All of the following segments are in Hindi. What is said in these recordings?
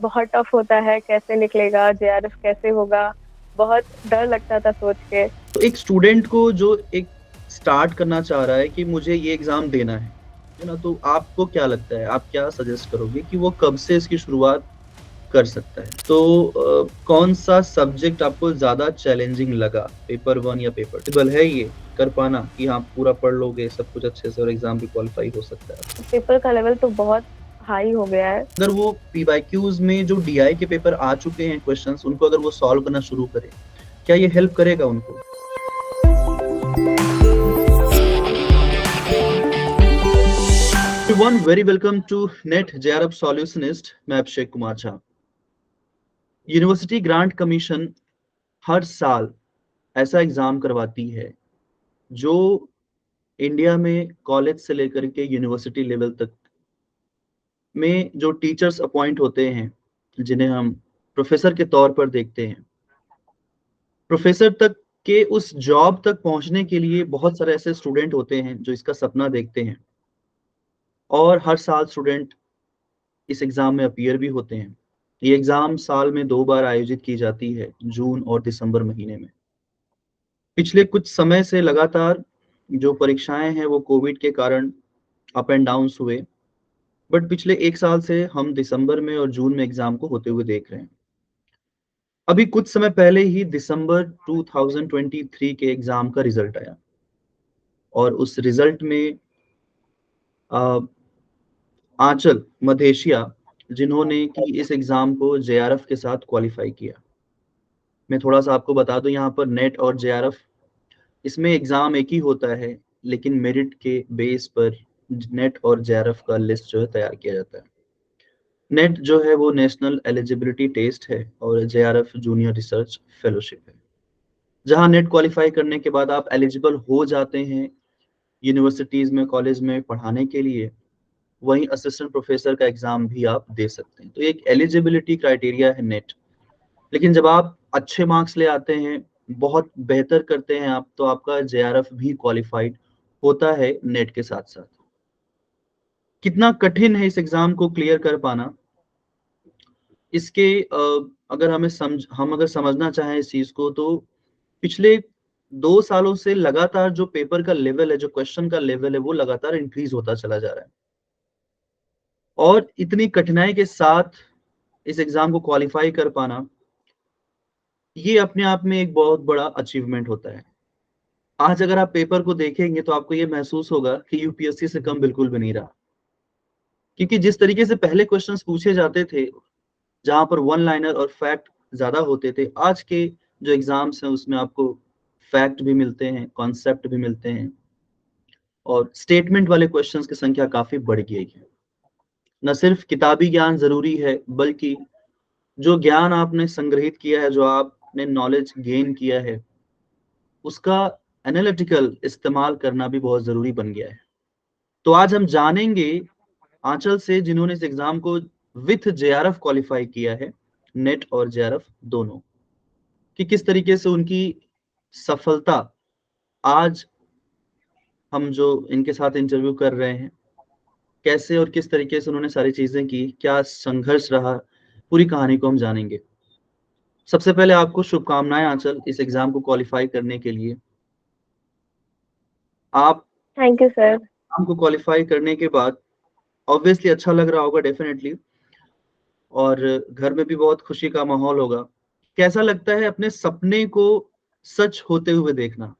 बहुत टफ होता है, कैसे निकलेगा, जेआरएफ कैसे होगा, बहुत डर लगता था सोच के। तो एक स्टूडेंट को जो एक स्टार्ट करना चाह रहा है कि मुझे ये एग्जाम देना है ना, तो आपको क्या लगता है, आप क्या सजेस्ट करोगे कि वो कब से इसकी शुरुआत कर सकता है? तो कौन सा सब्जेक्ट आपको ज्यादा चैलेंजिंग लगा, पेपर वन या पेपर टू? पॉसिबल है ये कर पाना कि हाँ पूरा पढ़ लोगे सब कुछ अच्छे से और एग्जाम भी क्वालिफाई हो सकता है आपका? पेपर का लेवल तो बहुत हाई हो गया है। अगर वो पीवाईक्यूज में जो डीआई के पेपर आ चुके हैं क्वेश्चंस, उनको अगर वो सॉल्व करना शुरू करे, क्या ये हेल्प करेगा उनको? Everyone, very welcome to NET JRF solutionist. मैं Abhishek Kumar Jha. University grant commission हर साल ऐसा एग्जाम करवाती है जो इंडिया में कॉलेज से लेकर के यूनिवर्सिटी लेवल तक में जो टीचर्स अपॉइंट होते हैं, जिन्हें हम प्रोफेसर के तौर पर देखते हैं, प्रोफेसर तक के उस जॉब तक पहुंचने के लिए बहुत सारे ऐसे स्टूडेंट होते हैं जो इसका सपना देखते हैं, और हर साल स्टूडेंट इस एग्जाम में अपीयर भी होते हैं। ये एग्जाम साल में 2 बार आयोजित की जाती है, जून और दिसंबर महीने में। पिछले कुछ समय से लगातार जो परीक्षाएं हैं वो कोविड के कारण अप एंड डाउन हुए, बट पिछले 1 साल से हम दिसंबर में और जून में एग्जाम को होते हुए देख रहे हैं। अभी कुछ समय पहले ही दिसंबर 2023 के एग्जाम का रिजल्ट आया, और उस रिजल्ट में अ, आंचल मधेशिया, जिन्होंने कि इस एग्जाम को जेआरएफ के साथ क्वालिफाई किया। मैं थोड़ा सा आपको बता दूं, यहाँ पर नेट और जेआरएफ, इसमें एग्जाम एक ही होता है, लेकिन मेरिट के बेस पर नेट और जेआरएफ का लिस्ट जो है तैयार किया जाता है। नेट जो है वो नेशनल एलिजिबिलिटी टेस्ट है, और जेआरएफ जूनियर रिसर्च फेलोशिप है। जहां नेट क्वालिफाई करने के बाद आप एलिजिबल हो जाते हैं यूनिवर्सिटीज में, कॉलेज में पढ़ाने के लिए, वहीं असिस्टेंट प्रोफेसर का एग्जाम भी आप दे सकते हैं। तो एक एलिजिबिलिटी क्राइटेरिया है नेट। लेकिन जब आप अच्छे मार्क्स ले आते हैं, बहुत बेहतर करते हैं आप, तो आपका जेआरएफ भी क्वालिफाइड होता है नेट के साथ साथ। कितना कठिन है इस एग्जाम को क्लियर कर पाना, इसके अगर हम अगर समझना चाहें इस चीज को, तो पिछले 2 सालों से लगातार जो पेपर का लेवल है, जो क्वेश्चन का लेवल है, वो लगातार इंक्रीज होता चला जा रहा है। और इतनी कठिनाई के साथ इस एग्जाम को क्वालिफाई कर पाना, ये अपने आप में एक बहुत बड़ा अचीवमेंट होता है। आज अगर आप पेपर को देखेंगे तो आपको ये महसूस होगा कि यूपीएससी से कम बिल्कुल भी नहीं रहा, क्योंकि जिस तरीके से पहले क्वेश्चंस पूछे जाते थे, जहां पर वन लाइनर और फैक्ट ज्यादा होते थे, आज के जो एग्जाम्स हैं उसमें आपको फैक्ट भी मिलते हैं, कॉन्सेप्ट भी मिलते हैं, और स्टेटमेंट वाले क्वेश्चंस की संख्या काफी बढ़ गई है। न सिर्फ किताबी ज्ञान जरूरी है, बल्कि जो ज्ञान आपने संग्रहित किया है, जो आपने नॉलेज गेन किया है, उसका एनालिटिकल इस्तेमाल करना भी बहुत जरूरी बन गया है। तो आज हम जानेंगे आंचल से, जिन्होंने इस एग्जाम को विथ जेआरएफ क्वालिफाई किया है, नेट और जेआरएफ दोनों, कि किस तरीके से उनकी सफलता आज हम जो इनके साथ इंटरव्यू कर रहे हैं, कैसे और किस तरीके से उन्होंने सारी चीजें की, क्या संघर्ष रहा, पूरी कहानी को हम जानेंगे। सबसे पहले आपको शुभकामनाएं आंचल, इस एग्जाम को क्वालिफाई करने के लिए। आप थैंक यू सर। एग्जाम को क्वालिफाई करने के बाद ऑब्वियसली अच्छा लग रहा होगा, डेफिनेटली, और घर में भी बहुत खुशी का माहौल होगा। कैसा लगता है अपने सपने को सच होते हुए देखना?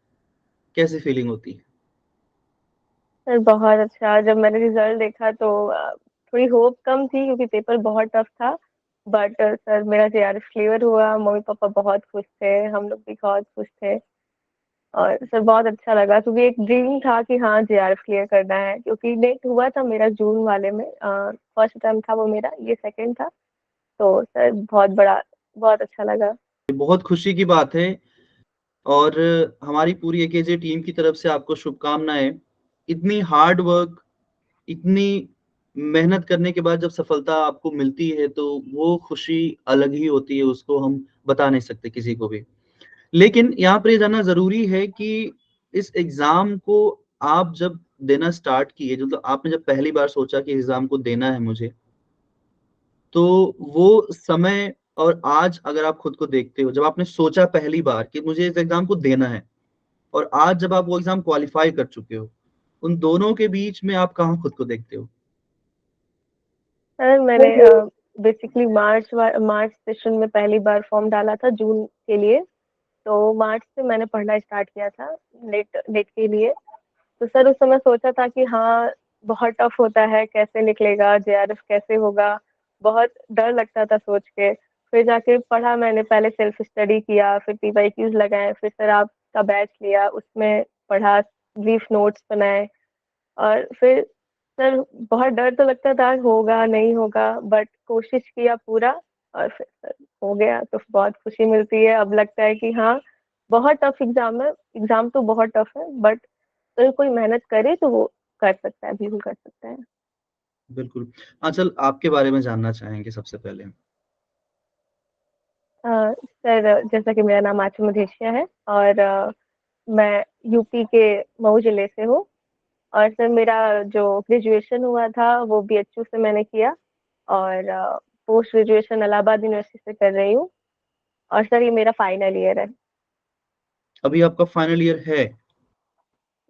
कैसी फीलिंग होती है? सर बहुत अच्छा, जब मैंने रिजल्ट देखा तो थोड़ी होप कम थी क्योंकि पेपर बहुत टफ था। बट सर मेरा जेआरएफ क्लियर हुआ, मम्मी पापा बहुत खुश थे, हम लोग भी बहुत खुश थे। और सर बहुत अच्छा लगा क्योंकि एक ड्रीम था कि हाँ जेआरएफ क्लियर करना है, क्योंकि नेट हुआ था मेरा जून वाले में, फर्स्ट अटेम्प्ट था वो मेरा, ये सेकंड था। तो सर बहुत बड़ा, बहुत अच्छा लगा। बहुत खुशी की बात है, और हमारी पूरी एकेजे टीम की तरफ से आपको शुभकामनाएं। इतनी हार्ड वर्क, इतनी मेहनत करने के बाद जब सफलता आपको मिलती है, तो वो खुशी अलग ही होती है, उसको हम बता नहीं सकते किसी को भी। लेकिन यहाँ पर ये जानना जरूरी है कि इस एग्जाम को आप जब देना स्टार्ट किए, मतलब आपने जब पहली बार सोचा कि एग्जाम को देना है मुझे, तो वो समय और आज अगर आप खुद को देखते हो, जब आपने सोचा पहली बार कि मुझे इस एग्जाम को देना है, और आज जब आप वो एग्जाम क्वालिफाई कर चुके हो, उन दोनों के बीच में आप कहाँ खुद को देखते हो? सर मैंने बेसिकली मार्च सेशन में पहली बार फॉर्म डाला था जून के लिए। तो मार्च से मैंने पढ़ना स्टार्ट किया था नेट नेट के लिए। तो सर उस समय सोचा था कि हाँ बहुत टफ होता है, कैसे निकलेगा, जेआरएफ कैसे होगा, बहुत डर लगता था सोच के। फिर जाके पढ़ा मैंने, पहले सेल्फ स्टडी किया, फिर पीवाईक्यूज लगाए, फिर सर आपका बैच लिया, उसमें पढ़ा, ब्रीफ नोट्स बनाए। और फिर सर बहुत डर तो लगता था होगा नहीं होगा, बट कोशिश किया पूरा, और फिर सर हो गया तो बहुत खुशी मिलती है। अब लगता है कि हाँ बहुत टफ एग्जाम है, एग्जाम तो बहुत टफ है, बट अगर कोई मेहनत करे तो वो कर सकता है, बिल्कुल कर सकता है। बिल्कुल। आंचल, आपके बारे में जानना चाहेंगे सबसे पहले। सर जैसा कि मेरा नाम आचल मधेशिया है, और मैं यूपी के मऊ जिले से हूँ। और सर मेरा जो ग्रेजुएशन हुआ था वो बीएचयू से मैंने किया, और पोस्ट ग्रेजुएशन इलाहाबाद यूनिवर्सिटी से कर रही हूँ। और सर ये मेरा फाइनल ईयर है। अभी आपका फाइनल ईयर है?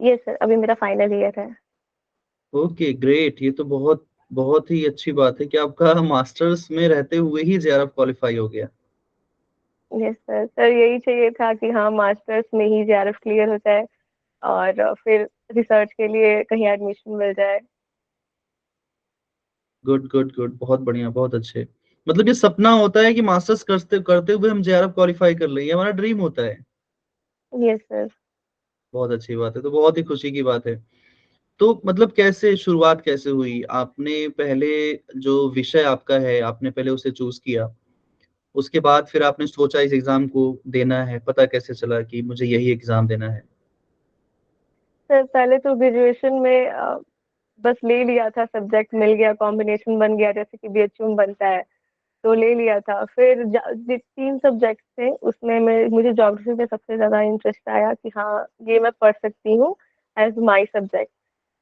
ये सर अभी मेरा फाइनल ईयर है। Okay, great. ये तो बहुत बहुत ही अच्छी बात है कि आपका मास्टर्स में रहते हुए ही जेआरएफ क्वालिफाई हो गया। यस सर, सर यही चाहिए था कि हाँ मास्टर्स में ही जेआरएफ क्लियर हो जाए, और फिर रिसर्च के लिए कहीं एडमिशन मिल जाए। गुड गुड गुड, बहुत बढ़िया, बहुत अच्छे। मतलब ये सपना होता है कि मास्टर्स करते करते हुए हम जेआरएफ क्वालिफाई कर लें, ये हमारा ड्रीम होता है। Yes sir. बहुत अच्छी बात है, तो बहुत ही खुशी की बात है। तो मतलब कैसे शुरुआत कैसे हुई? आपने पहले जो विषय आपका है, आपने पहले उसे चूज किया, उसके बाद फिर आपने सोचा इस एग्जाम को देना है, पता कैसे चला कि मुझे यही एग्जाम देना है? सर पहले तो ग्रेजुएशन में बस ले लिया था, सब्जेक्ट मिल गया, कॉम्बिनेशन बन गया, जैसे कि बीएचयू में बनता है, तो ले लिया था। फिर तीन सब्जेक्ट थे उसमें मुझे ज्योग्राफी में सबसे ज्यादा इंटरेस्ट आया कि हाँ ये मैं पढ़ सकती हूँ एज माई सब्जेक्ट।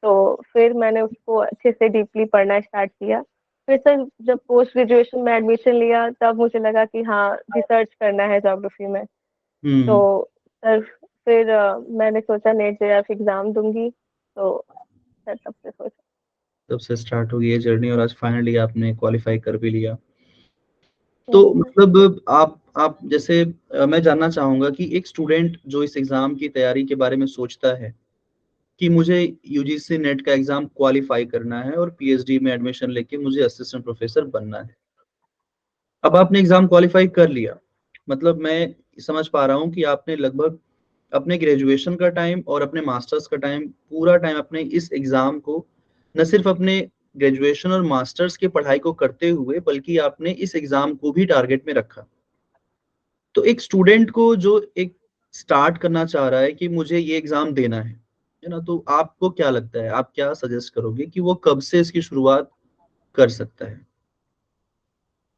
तो फिर मैंने उसको अच्छे से डीपली पढ़ना स्टार्ट किया। फिर सर जब पोस्ट ग्रेजुएशन में एडमिशन लिया तब मुझे लगा कि हाँ रिसर्च करना है ज्योग्राफी में। तो हम्म। सर फिर मैंने सोचा नेट जेआरएफ एग्जाम दूंगी, तो सर तब से सोचा। तब से स्टार्ट हो गई ये जर्नी, और आज फाइनली आपने क्वालिफाई कर भी लिया। तो जी सर। मतलब आप जैसे मैं जानना चाहूंगा कि एक स्टूडेंट जो इस एग्जाम की तैयारी के बारे में सोचता है कि मुझे यूजीसी नेट का एग्जाम क्वालिफाई करना है और पीएचडी में एडमिशन लेके मुझे असिस्टेंट प्रोफेसर बनना है। अब आपने एग्जाम क्वालिफाई कर लिया, मतलब मैं समझ पा रहा हूँ कि आपने लगभग अपने ग्रेजुएशन का टाइम और अपने मास्टर्स का टाइम, पूरा टाइम अपने इस एग्जाम को, न सिर्फ अपने ग्रेजुएशन और मास्टर्स की पढ़ाई को करते हुए, बल्कि आपने इस एग्जाम को भी टारगेट में रखा। तो एक स्टूडेंट को जो एक स्टार्ट करना चाह रहा है कि मुझे ये एग्जाम देना है ना, तो आपको क्या लगता है, आप क्या सजेस्ट करोगे कि वो कब से इसकी शुरुआत कर सकता है?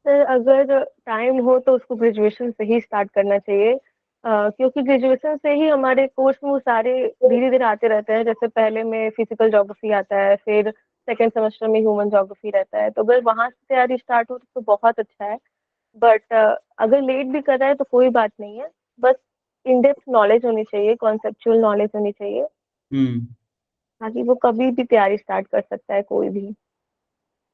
सर अगर टाइम हो तो उसको ग्रेजुएशन से ही स्टार्ट करना चाहिए। क्योंकि ग्रेजुएशन से ही हमारे कोर्स में वो सारे धीरे धीरे आते रहते हैं। जैसे पहले में फिजिकल ज्योग्राफी आता है, फिर सेकेंड सेमेस्टर में ह्यूमन ज्योग्राफी रहता है, तो अगर वहां से तैयारी स्टार्ट हो तो बहुत अच्छा है। बट अगर लेट भी कर रहा है तो कोई बात नहीं है, बस इन डेप्थ नॉलेज होनी चाहिए, कॉन्सेप्चुअल नॉलेज होनी चाहिए, हम्म ताकि वो कभी भी तैयारी स्टार्ट कर सकता है कोई भी।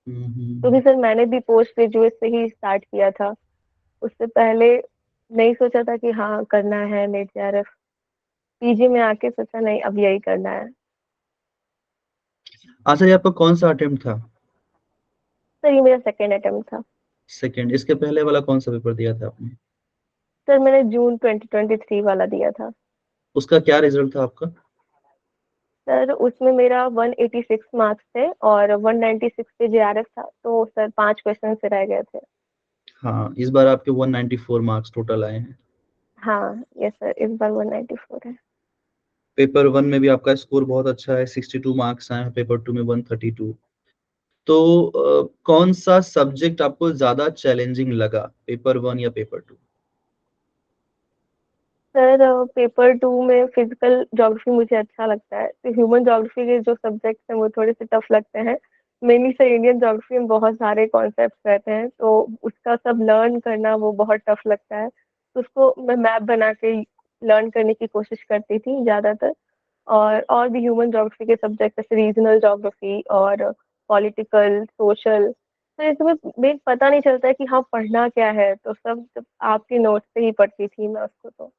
क्योंकि हम्म। सर मैंने भी पोस्ट ग्रेजुएट से ही स्टार्ट किया था, उससे पहले नहीं सोचा था कि हाँ करना है नेट जेआरएफ। पीजी में आके सोचा नहीं अब यही करना है। अच्छा, ये आपका कौन सा अटेम्प्ट था? सर ये मेरा सेकेंड अटेम्प्ट था। सेकंड? इसके पहले वाला कौन सा पेपर दिया था आपने? सर मैंने जून 2023 वाला दिया था। उसका क्या रिजल्ट था आपका? सर उसमें मेरा 186 मार्क्स थे, और 196 पे जेआरएफ था, तो सर 5 क्वेश्चन से रह गए थे। हाँ, इस बार आपके 194 मार्क्स टोटल आए हैं। हाँ यस सर, इस बार 194 है। पेपर वन में भी आपका स्कोर बहुत अच्छा है, 62 मार्क्स आए हैं, पेपर टू में 132। तो कौन सा सब्जेक्ट आपको ज्यादा चैलेंजिंग लगा, पेपर वन या paper two? Sir paper two में फिजिकल ज्योग्राफी मुझे अच्छा लगता है, तो ह्यूमन ज्योग्राफी के जो सब्जेक्ट्स हैं वो थोड़े से टफ लगते हैं। मेनली सर इंडियन ज्योग्राफी में बहुत सारे कॉन्सेप्ट्स रहते हैं, तो उसका सब लर्न करना वो बहुत टफ लगता है। तो उसको मैं मैप बना के लर्न करने की कोशिश करती थी ज़्यादातर। और भी ह्यूमन ज्योग्राफी के सब्जेक्ट जैसे रीजनल ज्योग्राफी और पॉलिटिकल, सोशल, तो इसमें मेन पता नहीं चलता है कि हाँ पढ़ना क्या है, तो सब आपके नोट से ही पढ़ती थी मैं उसको तो।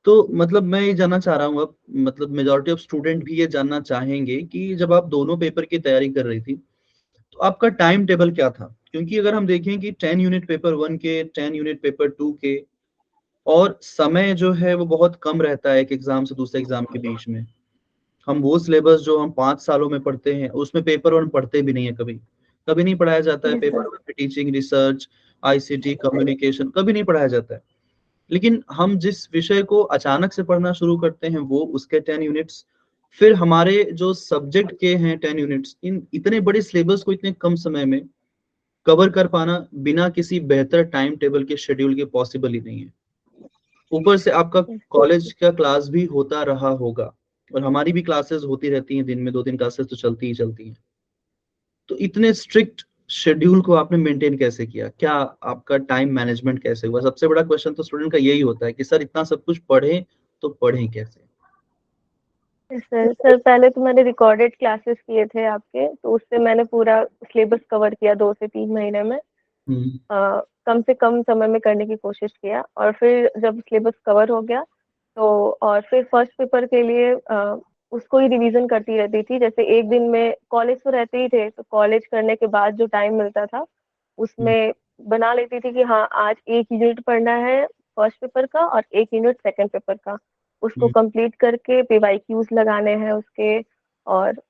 तो मतलब मैं ये जानना चाह रहा हूँ अब, मतलब मेजोरिटी ऑफ स्टूडेंट भी ये जानना चाहेंगे कि जब आप दोनों पेपर की तैयारी कर रही थी तो आपका टाइम टेबल क्या था? क्योंकि अगर हम देखें कि 10 यूनिट पेपर वन के, 10 यूनिट पेपर टू के, और समय जो है वो बहुत कम रहता है एक एग्जाम से दूसरे एग्जाम के बीच में। हम वो सिलेबस जो हम 5 सालों में पढ़ते हैं उसमें पेपर वन पढ़ते भी नहीं है, कभी कभी नहीं पढ़ाया जाता है यस पेपर सर। वन में। टीचिंग, रिसर्च, आईसीटी, कम्युनिकेशन कभी नहीं पढ़ाया जाता है। लेकिन हम जिस विषय को अचानक से पढ़ना शुरू करते हैं वो उसके 10 यूनिट्स, फिर हमारे जो सब्जेक्ट के हैं 10 यूनिट्स, इन इतने बड़े सिलेबस को इतने कम समय में कवर कर पाना बिना किसी बेहतर टाइम टेबल के शेड्यूल के पॉसिबल ही नहीं है। ऊपर से आपका यस कॉलेज का क्लास भी होता रहा होगा, और हमारी भी क्लासेस होती रहती हैं, दिन में 2 3 क्लासेस तो चलती ही चलती हैं। तो इतने स्ट्रिक्ट शेड्यूल को आपने मेंटेन कैसे किया? क्या आपका टाइम मैनेजमेंट कैसे हुआ? सबसे बड़ा क्वेश्चन तो स्टूडेंट का यही होता है कि सर इतना सब कुछ पढ़े तो पढ़े कैसे? Yes sir. सर पहले तो मैंने रिकॉर्डेड क्लासेस किए थे आपके, तो उससे मैंने पूरा सिलेबस कवर किया 2 से 3 महीने में। हम्म। कम से कम समय में करने की कोशिश किया, और फिर जब सिलेबस कवर हो गया तो और फिर फर्स्ट पेपर के लिए उसको ही रिवीजन करती रहती थी। जैसे एक दिन में कॉलेज तो रहते ही थे, तो कॉलेज करने के बाद जो टाइम मिलता था हम्म। उसमें बना लेती थी कि हाँ आज एक यूनिट पढ़ना है फर्स्ट पेपर का और एक यूनिट सेकंड पेपर का। उसको हम्म। कंप्लीट करके पीवाईक्यूज लगाने हैं उसके, और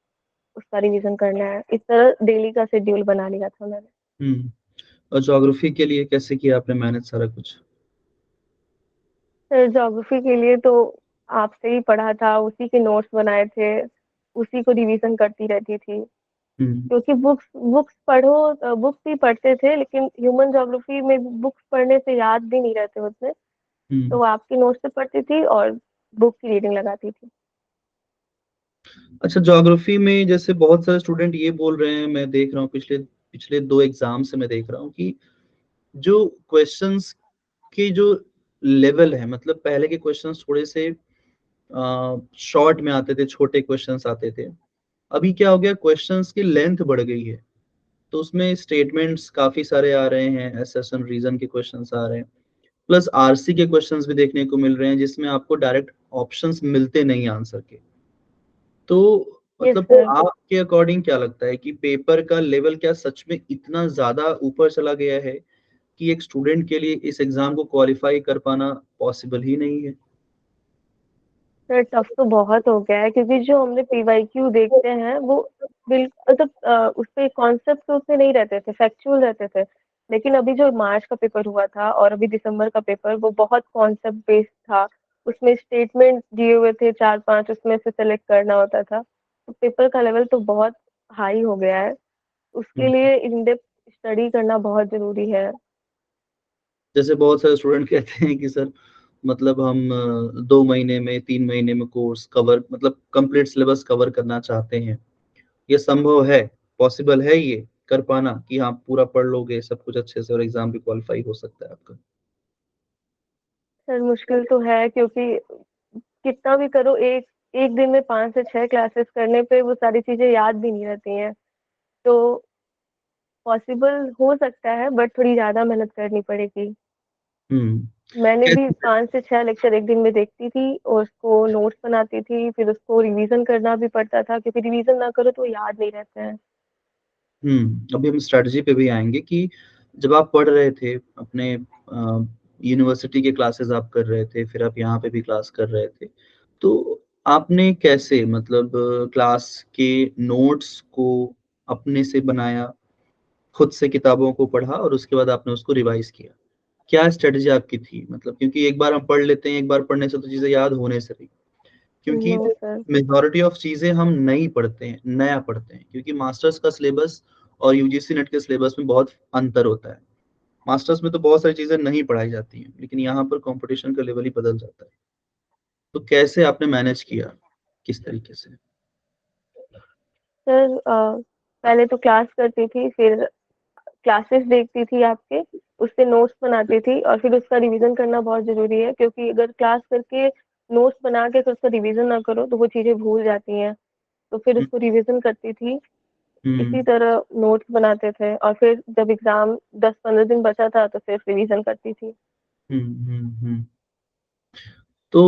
उसका रिवीजन करना है। इस तरह डेली का शेड्यूल बना लिया था मैंने। हम्म। और ज्योग्राफी के लिए कैसे किया आपने मैनेज सारा कुछ? सर ज्योग्राफी के लिए तो आपसे ही पढ़ा था, उसी के नोट्स बनाए थे, उसी को रिवीजन करती रहती थी। हम्म। क्योंकि बुक्स बुक्स पढ़ो, बुक्स भी पढ़ते थे, लेकिन ह्यूमन ज्योग्राफी में बुक्स पढ़ने से याद भी नहीं रहते उतने। तो हम्म। वो आपके नोट्स से पढ़ती थी और बुक की रीडिंग लगाती थी। अच्छा, ज्योग्राफी में जैसे बहुत सारे स्टूडेंट ये बोल रहे हैं, मैं देख रहा हूँ पिछले पिछले 2 एग्जाम से मैं देख रहा हूँ कि जो क्वेश्चंस की जो लेवल है, मतलब पहले के क्वेश्चंस थोड़े से शॉर्ट में आते थे, छोटे क्वेश्चंस आते थे। अभी क्या हो गया, क्वेश्चंस की लेंथ बढ़ गई है, तो उसमें स्टेटमेंट्स काफी सारे आ रहे हैं, एसेशन रीजन के क्वेश्चंस आ रहे हैं, प्लस आरसी के क्वेश्चंस भी देखने को मिल रहे हैं जिसमें आपको डायरेक्ट ऑप्शंस मिलते नहीं आंसर के। तो यस मतलब सर। आपके अकॉर्डिंग क्या लगता है कि पेपर का लेवल क्या सच में इतना ज्यादा ऊपर चला गया है कि एक स्टूडेंट के लिए इस एग्जाम को क्वालिफाई कर पाना पॉसिबल ही नहीं है? सर टफ तो बहुत हो गया है, क्योंकि जो हमने पीवाईक्यू देखते हैं वो बिल्कुल मतलब उस पे कॉन्सेप्ट तो उतने नहीं रहते थे, फैक्चुअल रहते थे। लेकिन अभी जो मार्च का पेपर हुआ था और अभी दिसंबर का पेपर, वो बहुत कॉन्सेप्ट बेस्ड था। उसमें स्टेटमेंट दिए हुए थे 4 5, उसमें से सेलेक्ट करना होता था। तो पेपर का लेवल तो बहुत हाई हो गया है। उसके हम्म। लिए इन डेप्थ स्टडी करना बहुत जरूरी है। जैसे बहुत सारे स्टूडेंट कहते हैं कि सर मतलब हम 2 महीने में, 3 महीने में कोर्स कवर, मतलब कंप्लीट सिलेबस कवर करना चाहते हैं। ये संभव है? पॉसिबल है ये कर पाना कि हाँ पूरा पढ़ लोगे सब कुछ अच्छे से और एग्जाम भी क्वालिफाई हो सकता है आपका? सर मुश्किल तो है, क्योंकि कितना भी करो, एक एक दिन में 5 से 6 क्लासेस करने पे वो सारी चीजें याद भी नहीं रहती हैं। तो पॉसिबल हो सकता है, बट थोड़ी ज्यादा मेहनत करनी पड़ेगी। हम्म। मैंने भी कैसे? 5 से 6 लेक्चर एक दिन में देखती थी और उसको नोट्स बनाती थी, फिर उसको रिवीजन करना भी पड़ता था, क्योंकि रिवीजन ना करो तो याद नहीं रहते हैं। अभी हम स्ट्रेटजी पे भी आएंगे कि जब आप पढ़ रहे थे अपने यूनिवर्सिटी के क्लासेस आप कर रहे थे, फिर आप यहाँ पे भी क्लास कर रहे थे, तो आपने कैसे मतलब क्लास के नोट्स को अपने से बनाया, खुद से किताबों को पढ़ा और उसके बाद आपने उसको रिवाइज किया? क्या स्ट्रेटजी आपकी थी? मतलब क्योंकि एक बार हम पढ़ लेते हैं, एक बार पढ़ने से तो चीजें याद होने से रही, क्योंकि नो सर। मेजॉरिटी ऑफ चीजें हम नहीं पढ़ते हैं, नया पढ़ते हैं, क्योंकि मास्टर्स का सिलेबस और यूजीसी नेट के सिलेबस में बहुत अंतर होता है। मास्टर्स में तो बहुत सारी चीजें नहीं पढ़ाई जाती हैं, लेकिन यहाँ पर कंपटीशन का लेवल ही बदल जाता है। तो कैसे आपने मैनेज किया, किस तरीके से? सर पहले तो क्लास करती थी, फिर क्लासेस देखती थी आपके, उससे नोट्स बनाती थी, और फिर उसका रिवीजन करना बहुत ज़रूरी है, क्योंकि अगर क्लास करके नोट्स बना के फिर उसका रिवीजन ना करो तो वो चीज़ें भूल जाती हैं। तो फिर हम्म उसको रिवीजन करती थी, इसी हम्म तरह नोट्स बनाते थे, और फिर जब एग्ज़ाम 10-15 दिन बचा था तो फिर रिवीजन करती थी। हम्म। तो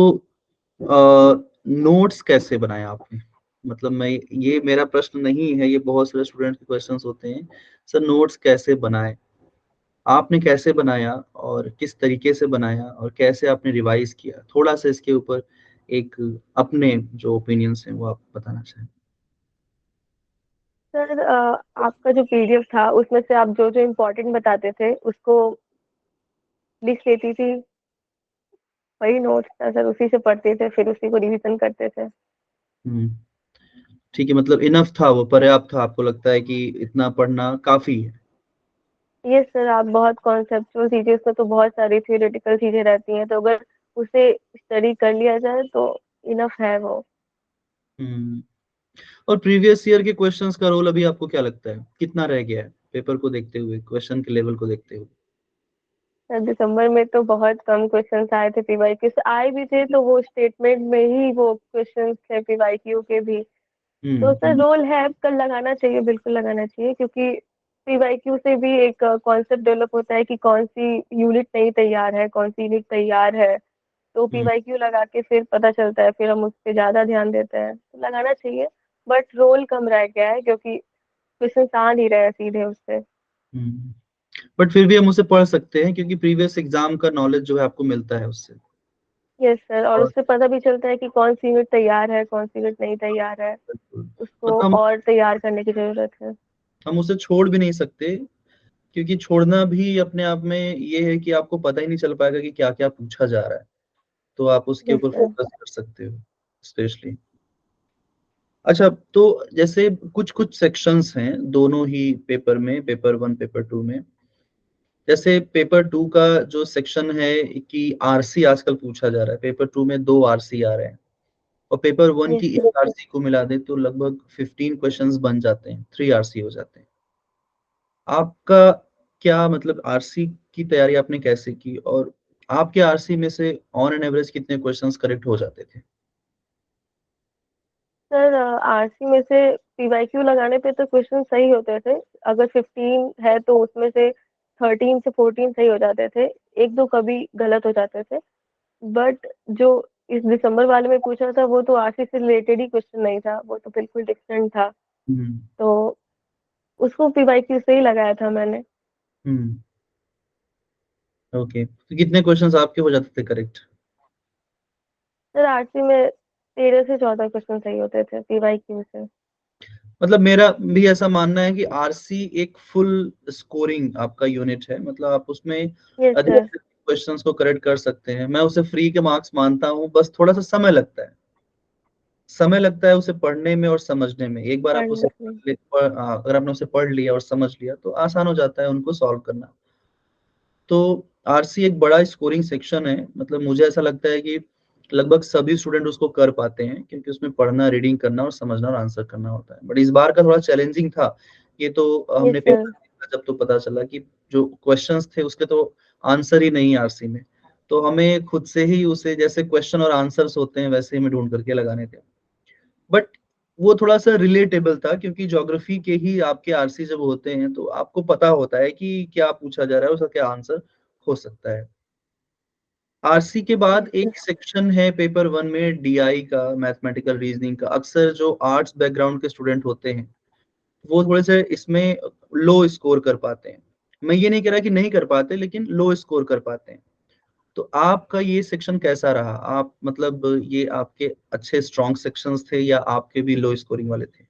नोट्स कैसे बनाए आपने? मतलब मैं, ये मेरा प्रश्न नहीं है, ये बहुत सारे स्टूडेंट के क्वेश्चंस होते हैं। सर नोट्स कैसे बनाए? आपने कैसे बनाया और किस तरीके से बनाया और कैसे आपने रिवाइज किया? थोड़ा सा इसके ऊपर एक अपने जो ओपिनियंस हैं वो आप बताना चाहें। सर आपका जो पीडीएफ था उसमें से आप जो-जो इम्पोर्टेंट बताते थे उसको लिख लेती थी, वही नोट्स था सर, उसी से पढ़ते थे, फिर उसी को रिवीजन करते थे। हम्म, ठीक है, मतलब इनफ था, वो पर्याप्त था, आपको लगता है कि इतना पढ़ना काफी है? यस सर, आप बहुत कॉन्सेप्चुअल चीज़ें, उसमें तो बहुत सारी थ्योरेटिकल चीज़ें रहती हैं, तो अगर उसे स्टडी कर लिया जाए तो इनफ है वो। हम्म। और प्रीवियस ईयर के क्वेश्चंस का रोल अभी आपको क्या लगता है, कितना रह गया है पेपर को देखते हुए, क्वेश्चन के लेवल को देखते हुए? सर दिसंबर में तो बहुत कम क्वेश्चंस आए थे, पीवाईक्यू से आए भी थे तो वो स्टेटमेंट में ही वो क्वेश्चंस थे पीवाईक्यू के भी। तो सर हम्म। रोल है, कल लगाना चाहिए, बिल्कुल लगाना चाहिए, क्योंकि पीवाईक्यू से भी एक कॉन्सेप्ट डेवलप होता है कि कौन सी यूनिट नहीं तैयार है, कौन सी यूनिट तैयार है। तो हम्म पीवाईक्यू लगा के फिर पता चलता है, फिर हम उस पे ज़्यादा ध्यान देते हैं, तो लगाना चाहिए। बट रोल कम रह गया है, क्योंकि क्वेश्चन आ नहीं रहे हैं सीधे उससे। हम्म। बट फिर भी हम उसे पढ़ सकते हैं क्योंकि प्रीवियस एग्जाम का नॉलेज जो है आपको मिलता है उससे। यस सर, और और उससे पता भी चलता है कि कौन सी यूनिट तैयार है, कौन सी यूनिट नहीं तैयार है, बिल्कुल, उसको मतलब और तैयार करने की ज़रूरत है। हम उसे छोड़ भी नहीं सकते, क्योंकि छोड़ना भी अपने आप में ये है कि आपको पता ही नहीं चल पाएगा कि क्या क्या पूछा जा रहा है। तो आप उसके यस ऊपर सर। फोकस कर सकते हो स्पेशली। अच्छा, तो जैसे कुछ कुछ सेक्शंस हैं दोनों ही पेपर में, पेपर वन पेपर टू में। जैसे पेपर टू का जो सेक्शन है कि आरसी आजकल पूछा जा रहा है, पेपर टू में 2 आरसी आ रहे हैं, और पेपर वन यस की सर। एक आरसी को मिला दे तो लगभग 15 क्वेश्चंस बन जाते हैं, 3 आरसी हो जाते हैं। आपका क्या मतलब, आरसी की तैयारी आपने कैसे की, और आपके आरसी में से ऑन एन एवरेज कितने क्वेश्चंस करेक्ट हो जाते थे? सर आरसी में से पीवाईक्यू लगाने पे तो क्वेश्चन सही होते थे। अगर 15 है तो उसमें से 13 से 14 सही हो जाते थे, एक दो कभी गलत हो जाते थे। बट जो इस दिसंबर वाले में पूछा था वो तो आरसी से रिलेटेड ही क्वेश्चन नहीं था, वो तो बिल्कुल डिफरेंट था। हम्म तो उसको पीवाईक्यू से ही लगाया था मैंने। हम्म। ओके, तो कितने क्वेश्चंस आपके हो जाते थे करेक्ट? सर आरसी में 13 से 14 क्वेश्चन सही होते थे पीवाईक्यू से। मतलब मेरा भी ऐसा मानना है कि आरसी एक फुल स्कोरिंग आपका यूनिट है, मतलब आप उसमें यस अधिक सर। क्वेश्चंस को करेक्ट कर सकते हैं। मैं उसे फ्री के मार्क्स मानता हूँ, बस थोड़ा सा समय लगता है, समय लगता है उसे पढ़ने में और समझने में। एक बार आप उसे पढ़ने में। अगर आपने उसे पढ़ लिया और समझ लिया तो आसान हो जाता है उनको सॉल्व करना। तो आरसी एक बड़ा स्कोरिंग सेक्शन है, मतलब मुझे ऐसा लगता है कि लगभग सभी स्टूडेंट उसको कर पाते हैं, क्योंकि उसमें पढ़ना, रीडिंग करना और समझना और आंसर करना होता है। बट इस बार का थोड़ा चैलेंजिंग था। ये तो यस हमने सर। पेपर देखा जब तो पता चला कि जो क्वेश्चंस थे उसके तो आंसर ही नहीं आरसी में। तो हमें खुद से ही उसे, जैसे क्वेश्चन और आंसर्स होते हैं वैसे ही हमें ढूंढ करके लगाने थे। बट वो थोड़ा सा रिलेटेबल था, क्योंकि ज्योग्राफी के ही आपके आरसी जब होते हैं तो आपको पता होता है कि क्या पूछा जा रहा है, उसका क्या आंसर हो सकता है। आरसी के बाद यस सर। एक सेक्शन है पेपर वन में डीआई का, मैथमेटिकल रीजनिंग का। अक्सर जो आर्ट्स बैकग्राउंड के स्टूडेंट होते हैं वो थोड़े से इसमें लो स्कोर कर पाते हैं। मैं ये नहीं कह रहा कि नहीं कर पाते, लेकिन लो स्कोर कर पाते हैं। तो आपका ये सेक्शन कैसा रहा? आप मतलब ये आपके अच्छे स्ट्रॉन्ग सेक्शंस थे या आपके भी लो स्कोरिंग वाले थे?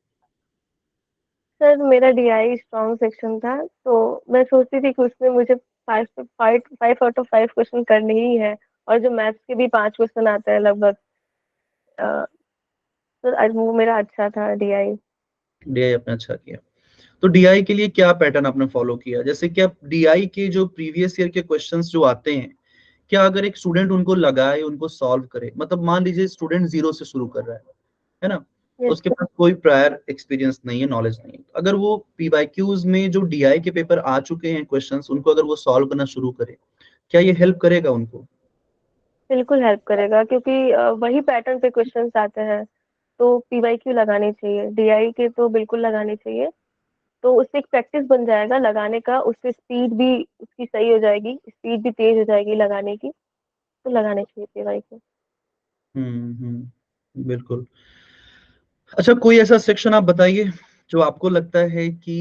सर मेरा डीआई स्ट्रॉन्ग सेक्शन था, तो मैं सोचती थी कि उसमें मुझे 5 आउट ऑफ 5 क्वेश्चन करने ही है, और जो मैथ्स के भी 5 क्वेश्चन आते हैं लगभग। अ, तो वो मेरा अच्छा था डीआई। डीआई आपने अच्छा किया। तो डीआई के लिए क्या पैटर्न आपने फॉलो किया? जैसे कि आप डीआई के जो प्रीवियस ईयर के क्वेश्चंस जो आते हैं, क्या अगर एक स्टूडेंट उनको लगाए, उनको सॉल्व करे, मतलब मान लीजिए स्टूडेंट जीरो से शुरू कर रहा है ना, यस उसके सर। पास कोई प्रायर एक्सपीरियंस नहीं है, नॉलेज नहीं है। अगर वो पीवाईक्यूज में जो डीआई के पेपर आ चुके हैं क्वेश्चंस, उनको अगर वो सॉल्व करना शुरू करे, क्या ये हेल्प करेगा उनको? बिल्कुल हेल्प करेगा, क्योंकि वही पैटर्न पे क्वेश्चंस आते हैं। तो पीवाईक्यू लगानी चाहिए, डीआई के तो बिल्कुल लगानी चाहिए। तो उससे एक प्रैक्टिस बन जाएगा लगाने का, उससे स्पीड भी उसकी सही हो जाएगी, स्पीड भी तेज हो जाएगी लगाने की। तो लगाने चाहिए पीवाईक्यू। बिल्कुल। अच्छा, कोई ऐसा सेक्शन आप बताइए जो आपको लगता है कि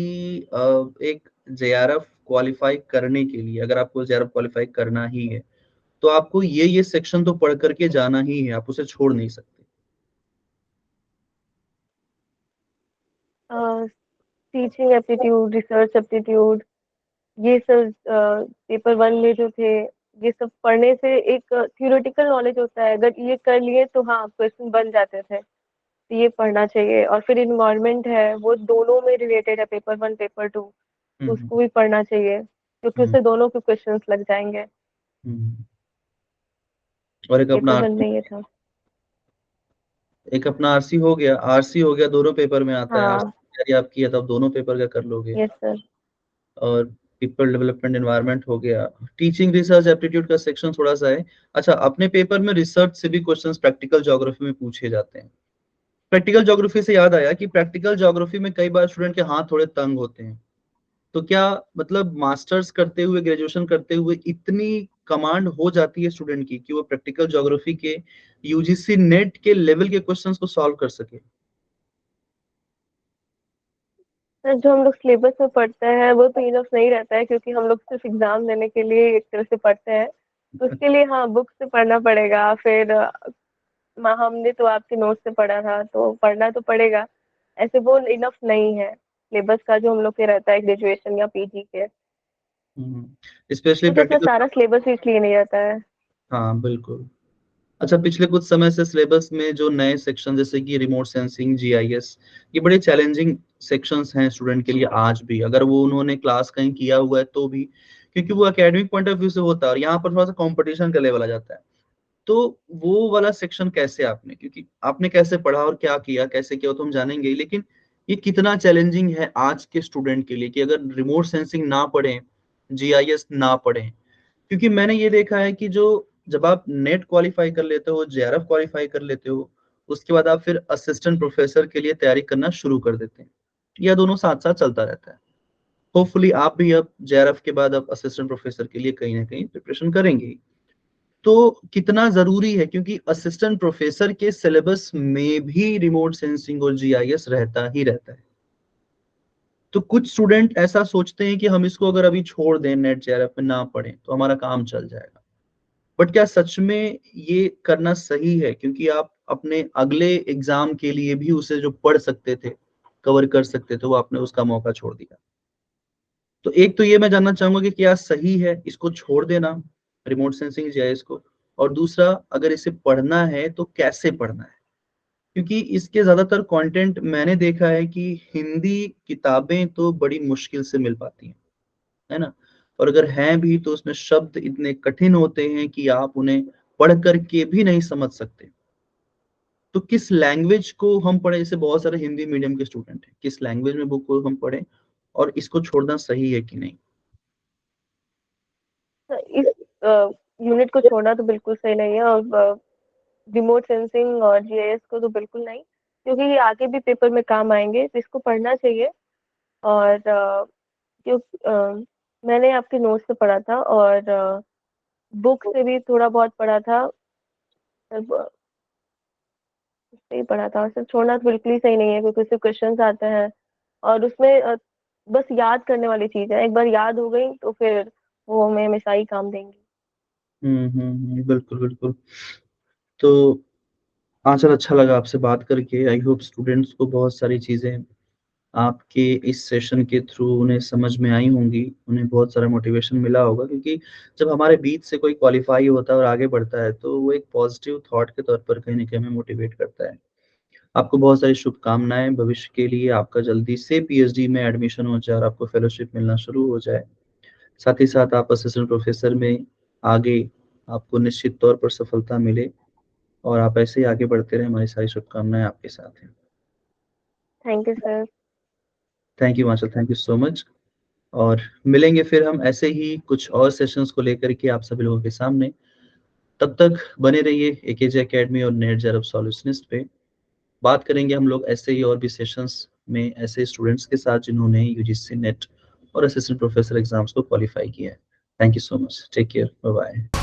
एक जेआरएफ क्वालिफाई करने के लिए, अगर आपको जेआरएफ क्वालिफाई करना ही है, तो आपको ये सेक्शन तो पढ़ करके जाना ही है, आप उसे छोड़ नहीं सकते। टीचिंग एप्टीट्यूड, रिसर्च एप्टीट्यूड, ये सब पेपर वन में जो थे, ये सब पढ़ने से एक थियोरेटिकल नॉलेज होता है। अगर ये कर लिए तो हाँ क्वेश्चन बन जाते थे। तो ये पढ़ना चाहिए। और फिर इन्वायरमेंट है, वो दोनों में रिलेटेड है, पेपर वन पेपर टू। तो हम्म उसको भी पढ़ना चाहिए, क्योंकि हम्म उससे दोनों के क्वेश्चंस लग जाएंगे। हम्म। और एक अपना पेपर वन आरसी, में ये था। एक अपना आरसी हो गया, आरसी हो गया, दोनों पेपर में आता है। आरसी हाँ। की तैयारी आप की है, तब दोनों पेपर का कर लोगे। Yes sir. और पीपल डेवलपमेंट एनवायरनमेंट हो गया। टीचिंग रिसर्च एप्टीट्यूड का सेक्शन थोड़ा सा है। अच्छा, अपने पेपर में रिसर्च से भी क्वेश्चंस प्रैक्टिकल ज्योग्राफी में पूछे जाते हैं। प्रैक्टिकल ज्योग्राफी से याद आया कि प्रैक्टिकल ज्योग्राफी में कई बार स्टूडेंट के हाथ थोड़े तंग होते हैं। तो क्या मतलब मास्टर्स करते हुए, ग्रेजुएशन करते हुए इतनी कमांड हो जाती है स्टूडेंट की कि वो प्रैक्टिकल ज्योग्राफी के यूजीसी नेट के लेवल के क्वेश्चंस को सॉल्व कर सके? सर, जो हम लोग सिलेबस में पढ़ते हैं वो तो इनफ नहीं रहता है, क्योंकि हम लोग सिर्फ एग्जाम देने के लिए एक तरह से पढ़ते हैं। तो उसके लिए हाँ बुक से पढ़ना पड़ेगा। फिर हमने तो आपके नोट से पढ़ा था, तो पढ़ना तो पड़ेगा। ऐसे वो इनफ नहीं है सिलेबस का जो हम लोग के रहता है ग्रेजुएशन या पीजी के। स्पेशली कुछ ऐसा प्रैक्टिकल। सारा सिलेबस इसलिए नहीं रहता है। हाँ बिल्कुल। अच्छा, पिछले कुछ समय से सिलेबस में जो नए सेक्शन जैसे कि रिमोट सेंसिंग, जीआईएस, ये बड़े चैलेंजिंग सेक्शंस हैं स्टूडेंट के लिए आज भी, अगर वो उन्होंने क्लास कहीं किया हुआ है तो भी, क्योंकि वो एकेडमिक पॉइंट ऑफ व्यू से होता है और यहाँ पर थोड़ा सा कंपटीशन का लेवल आ जाता है। तो वो वाला सेक्शन कैसे आपने, क्योंकि आपने कैसे पढ़ा और क्या किया, कैसे किया, वो तो हम जानेंगे ही, लेकिन ये कितना चैलेंजिंग है आज के स्टूडेंट के लिए कि अगर रिमोट सेंसिंग ना पढ़ें, जीआईएस ना पढ़ें? क्योंकि मैंने ये देखा है कि जो जब आप नेट क्वालिफाई कर लेते हो, जेआरएफ क्वालिफाई कर लेते हो, उसके बाद आप फिर असिस्टेंट प्रोफेसर के लिए तैयारी करना शुरू कर देते हैं। यह दोनों साथ साथ चलता रहता है। होपफुली आप भी अब जेआरएफ के बाद अब असिस्टेंट प्रोफेसर के लिए कहीं ना कहीं प्रिपरेशन करेंगे ही। तो कितना जरूरी है, क्योंकि असिस्टेंट प्रोफेसर के सिलेबस में भी रिमोट सेंसिंग और जीआईएस रहता ही रहता है। तो कुछ स्टूडेंट ऐसा सोचते हैं कि हम इसको अगर अभी छोड़ दें, नेट जेआरएफ में ना पढ़ें तो हमारा काम चल जाएगा। बट क्या सच में ये करना सही है? क्योंकि आप अपने अगले एग्जाम के लिए भी उसे जो पढ़ सकते थे, कवर कर सकते थे, वो आपने उसका मौका छोड़ दिया। तो एक तो ये मैं जानना चाहूंगा कि क्या सही है इसको छोड़ देना, रिमोट सेंसिंग जीआईएस को? और दूसरा, अगर इसे पढ़ना है तो कैसे पढ़ना है? क्योंकि इसके ज्यादातर कंटेंट मैंने देखा है कि हिंदी किताबें तो बड़ी मुश्किल से मिल पाती हैं, है ना? और अगर हैं भी तो उसमें शब्द इतने कठिन होते हैं कि आप उन्हें पढ़ करके भी नहीं समझ सकते। तो किस लैंग्वेज को हम पढ़े? जैसे बहुत सारे हिंदी मीडियम के स्टूडेंट हैं, किस लैंग्वेज में बुक को हम पढ़ें, और इसको छोड़ना सही है कि नहीं? इस यूनिट को छोड़ना तो बिल्कुल सही नहीं है। और रिमोट सेंसिंग और जीआईएस को तो बिल्कुल नहीं, क्योंकि ये आगे भी पेपर में काम आएंगे। तो इसको पढ़ना चाहिए। और क्यों मैंने आपके नोट से पढ़ा था, और बुक से भी थोड़ा बहुत पढ़ा था। सब सही पढ़ा था। और सिर्फ छोड़ना तो बिल्कुल ही सही नहीं है, क्योंकि उससे क्वेश्चंस आते हैं। और उसमें बस याद करने वाली चीज है, एक बार याद हो गई तो फिर वो हमें हमेशा ही काम देंगी। बिल्कुल बिल्कुल। तो आचल, अच्छा लगा आपसे बात करके। आई होप स्टूडेंट्स को बहुत सारी चीजें आपके इस सेशन के थ्रू उन्हें समझ में आई होंगी, उन्हें बहुत सारा मोटिवेशन मिला होगा। क्योंकि जब हमारे बीच से कोई क्वालिफाई होता है और आगे बढ़ता है, तो वो एक पॉजिटिव थॉट के तौर पर कहीं ना कहीं हमें मोटिवेट करता है। आपको बहुत सारी शुभकामनाएं भविष्य के लिए। आपका जल्दी से पीएचडी में एडमिशन हो जाए और आपको फेलोशिप मिलना शुरू हो जाए। साथ ही साथ आप असिस्टेंट प्रोफेसर में आगे आपको निश्चित तौर पर सफलता मिले, और आप ऐसे ही आगे बढ़ते रहे। हमारी सारी शुभकामनाएं आपके साथ हैं। Thank you sir. Thank you Himachal, thank you so much. और मिलेंगे फिर हम ऐसे ही कुछ और सेशंस को लेकर के आप सभी लोगों के सामने। तब तक बने रहिए एकेजे एकेडमी और नेट जे सॉल्यूशनिस्ट पे। बात करेंगे हम लोग ऐसे ही और भी सेशंस में ऐसे स्टूडेंट्स के साथ जिन्होंने यूजीसी नेट और असिस्टेंट प्रोफेसर एग्जाम्स को क्वालिफाई किया है। Thank you so much, take care, bye bye.